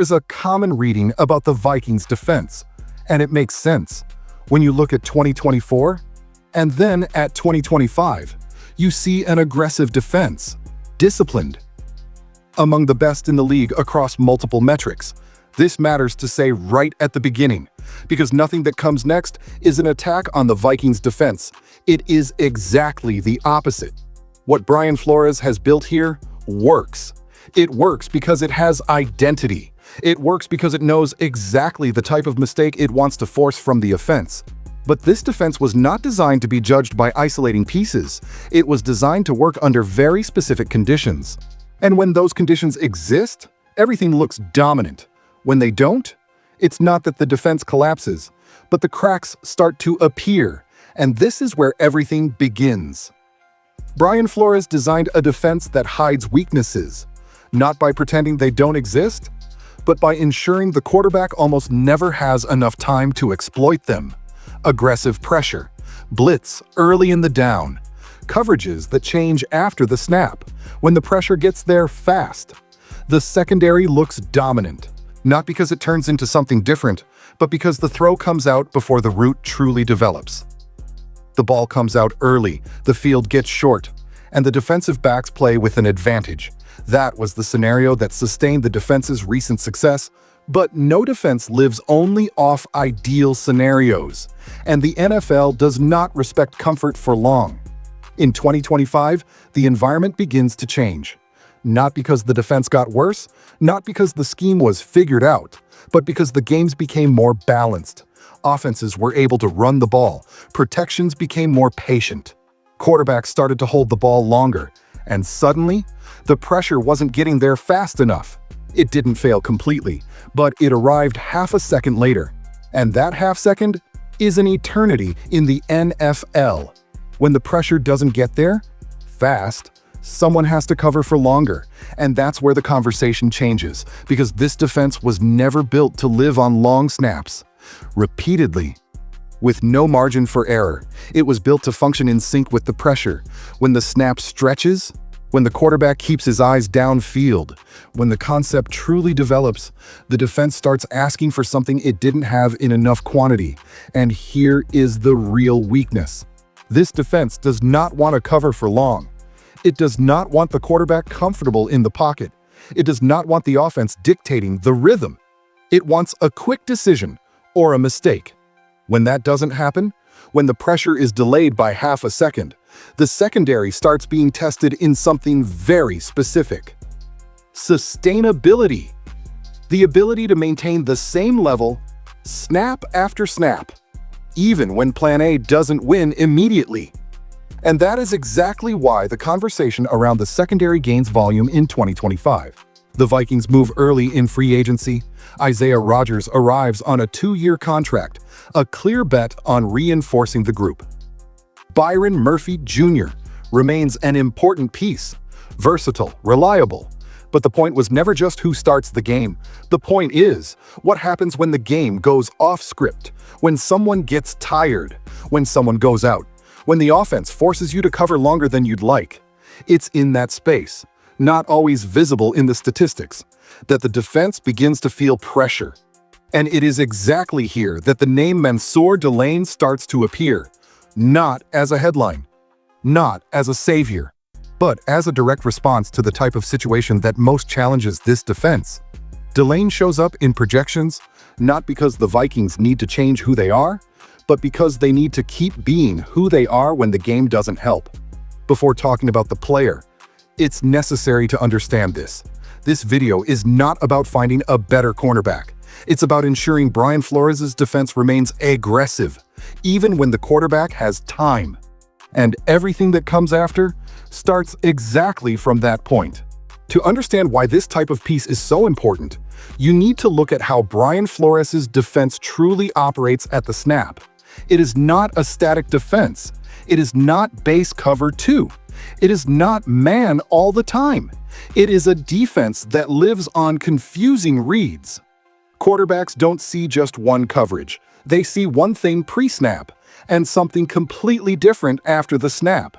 is a common reading about the Vikings' defense, and it makes sense. When you look at 2024 and then at 2025, you see an aggressive defense, disciplined, among the best in the league across multiple metrics. This matters to say right at the beginning, because nothing that comes next is an attack on the Vikings' defense. It is exactly the opposite. What Brian Flores has built here works. It works because it has identity. It works because it knows exactly the type of mistake it wants to force from the offense. But this defense was not designed to be judged by isolating pieces. It was designed to work under very specific conditions. And when those conditions exist, everything looks dominant. When they don't, it's not that the defense collapses, but the cracks start to appear. And this is where everything begins. Brian Flores designed a defense that hides weaknesses, not by pretending they don't exist, but by ensuring the quarterback almost never has enough time to exploit them. Aggressive pressure, blitz early in the down, coverages that change after the snap, when the pressure gets there fast. The secondary looks dominant, not because it turns into something different, but because the throw comes out before the route truly develops. The ball comes out early, the field gets short, and the defensive backs play with an advantage. That was the scenario that sustained the defense's recent success, but no defense lives only off ideal scenarios, and the NFL does not respect comfort for long. In 2025, the environment begins to change. Not because the defense got worse, not because the scheme was figured out, but because the games became more balanced. Offenses were able to run the ball, protections became more patient. Quarterbacks started to hold the ball longer, and suddenly, the pressure wasn't getting there fast enough. It didn't fail completely, but it arrived half a second later. And that half second is an eternity in the NFL. When the pressure doesn't get there fast, someone has to cover for longer. And that's where the conversation changes, because this defense was never built to live on long snaps. Repeatedly, with no margin for error, it was built to function in sync with the pressure. When the snap stretches, when the quarterback keeps his eyes downfield, when the concept truly develops, the defense starts asking for something it didn't have in enough quantity. And here is the real weakness. This defense does not want to cover for long. It does not want the quarterback comfortable in the pocket. It does not want the offense dictating the rhythm. It wants a quick decision or a mistake. When that doesn't happen, when the pressure is delayed by half a second, the secondary starts being tested in something very specific. Sustainability. The ability to maintain the same level, snap after snap, even when Plan A doesn't win immediately. And that is exactly why the conversation around the secondary gains volume in 2025. The Vikings move early in free agency. Isaiah Rodgers arrives on a 2-year contract, a clear bet on reinforcing the group. Byron Murphy Jr. remains an important piece, versatile, reliable. But the point was never just who starts the game. The point is, what happens when the game goes off script, when someone gets tired, when someone goes out, when the offense forces you to cover longer than you'd like. It's in that space, not always visible in the statistics, that the defense begins to feel pressure. And it is exactly here that the name Mansour Delane starts to appear, not as a headline, not as a savior, but as a direct response to the type of situation that most challenges this defense. Delane shows up in projections, not because the Vikings need to change who they are, but because they need to keep being who they are when the game doesn't help. Before talking about the player, it's necessary to understand this. This video is not about finding a better cornerback. It's about ensuring Brian Flores' defense remains aggressive, even when the quarterback has time. And everything that comes after starts exactly from that point. To understand why this type of piece is so important, you need to look at how Brian Flores' defense truly operates at the snap. It is not a static defense. It is not base cover 2. It is not man all the time. It is a defense that lives on confusing reads. Quarterbacks don't see just one coverage. They see one thing pre-snap and something completely different after the snap.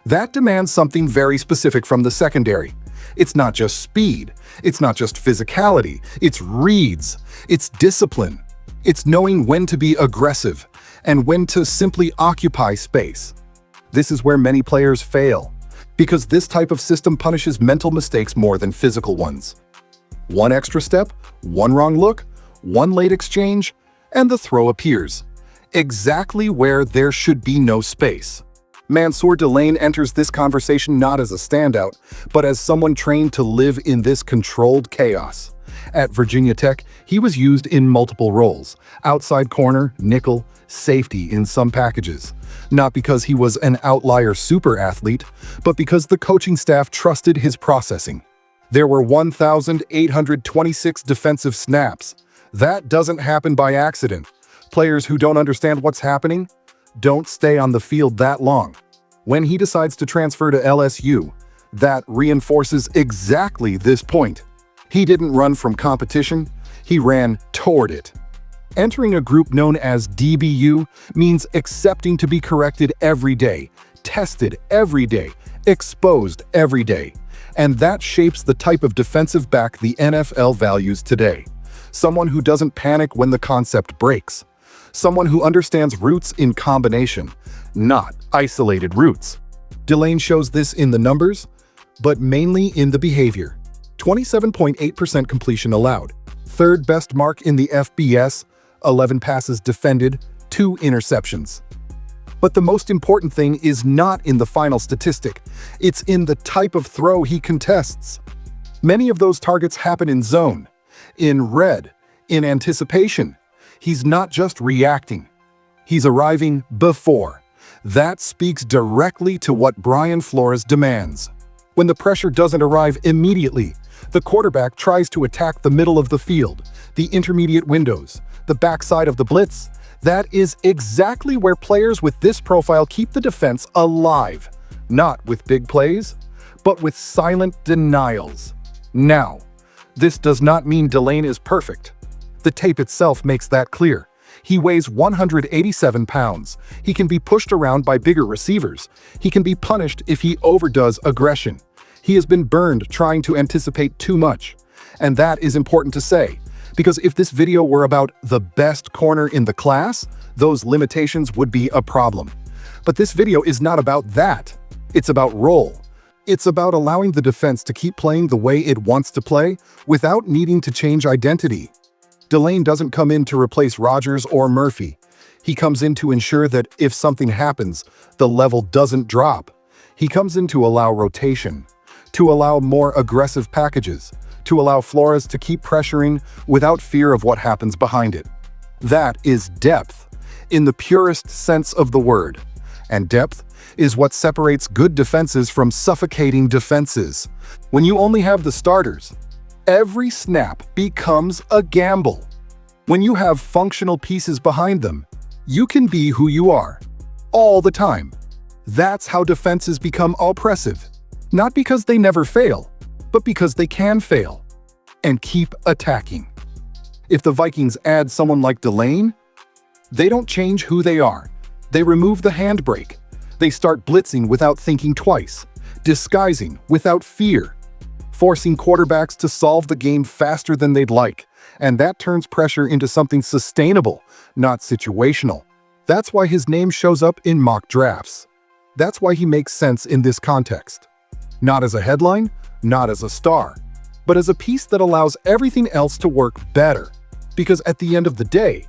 That demands something very specific from the secondary. It's not just speed. It's not just physicality. It's reads. It's discipline. It's knowing when to be aggressive and when to simply occupy space. This is where many players fail, because this type of system punishes mental mistakes more than physical ones. One extra step, one wrong look, one late exchange, and the throw appears, exactly where there should be no space. Mansour Delane enters this conversation not as a standout, but as someone trained to live in this controlled chaos. At Virginia Tech, he was used in multiple roles: outside corner, nickel, safety in some packages. Not because he was an outlier super athlete, but because the coaching staff trusted his processing. There were 1,826 defensive snaps. That doesn't happen by accident. Players who don't understand what's happening don't stay on the field that long. When he decides to transfer to LSU, that reinforces exactly this point. He didn't run from competition, he ran toward it. Entering a group known as DBU means accepting to be corrected every day, tested every day, exposed every day. And that shapes the type of defensive back the NFL values today. Someone who doesn't panic when the concept breaks. Someone who understands routes in combination, not isolated routes. Delane shows this in the numbers, but mainly in the behavior. 27.8% completion allowed, third best mark in the FBS, 11 passes defended, 2 interceptions. But the most important thing is not in the final statistic, it's in the type of throw he contests. Many of those targets happen in zone, in red, in anticipation. He's not just reacting, he's arriving before. That speaks directly to what Brian Flores demands. When the pressure doesn't arrive immediately, the quarterback tries to attack the middle of the field, the intermediate windows, the backside of the blitz. That is exactly where players with this profile keep the defense alive, not with big plays, but with silent denials. Now, this does not mean Delane is perfect. The tape itself makes that clear. He weighs 187 pounds. He can be pushed around by bigger receivers. He can be punished if he overdoes aggression. He has been burned trying to anticipate too much. And that is important to say, because if this video were about the best corner in the class, those limitations would be a problem. But this video is not about that. It's about role. It's about allowing the defense to keep playing the way it wants to play without needing to change identity. Delane doesn't come in to replace Rodgers or Murphy. He comes in to ensure that if something happens, the level doesn't drop. He comes in to allow rotation, to allow more aggressive packages, to allow Flores to keep pressuring without fear of what happens behind it. That is depth, in the purest sense of the word. And depth is what separates good defenses from suffocating defenses. When you only have the starters, every snap becomes a gamble. When you have functional pieces behind them, you can be who you are, all the time. That's how defenses become oppressive. Not because they never fail, but because they can fail and keep attacking. If the Vikings add someone like Delane, they don't change who they are. They remove the handbrake. They start blitzing without thinking twice, disguising without fear, forcing quarterbacks to solve the game faster than they'd like, and that turns pressure into something sustainable, not situational. That's why his name shows up in mock drafts. That's why he makes sense in this context. Not as a headline, not as a star, but as a piece that allows everything else to work better. Because at the end of the day,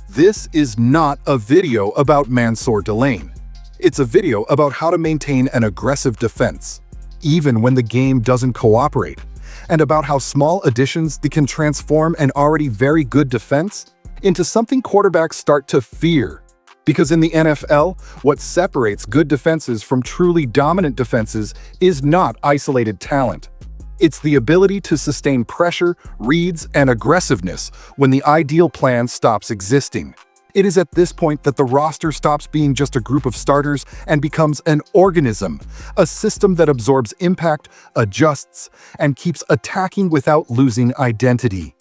this is not a video about Mansour Delane. It's a video about how to maintain an aggressive defense, even when the game doesn't cooperate, and about how small additions that can transform an already very good defense into something quarterbacks start to fear. Because in the NFL, what separates good defenses from truly dominant defenses is not isolated talent. It's the ability to sustain pressure, reads, and aggressiveness when the ideal plan stops existing. It is at this point that the roster stops being just a group of starters and becomes an organism, a system that absorbs impact, adjusts, and keeps attacking without losing identity.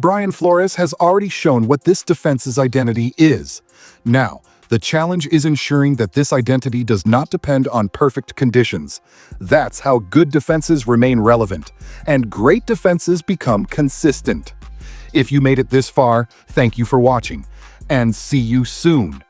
Brian Flores has already shown what this defense's identity is. Now, the The challenge is ensuring that this identity does not depend on perfect conditions. That's how good defenses remain relevant, and great defenses become consistent. If you made it this far, thank you for watching, and see you soon.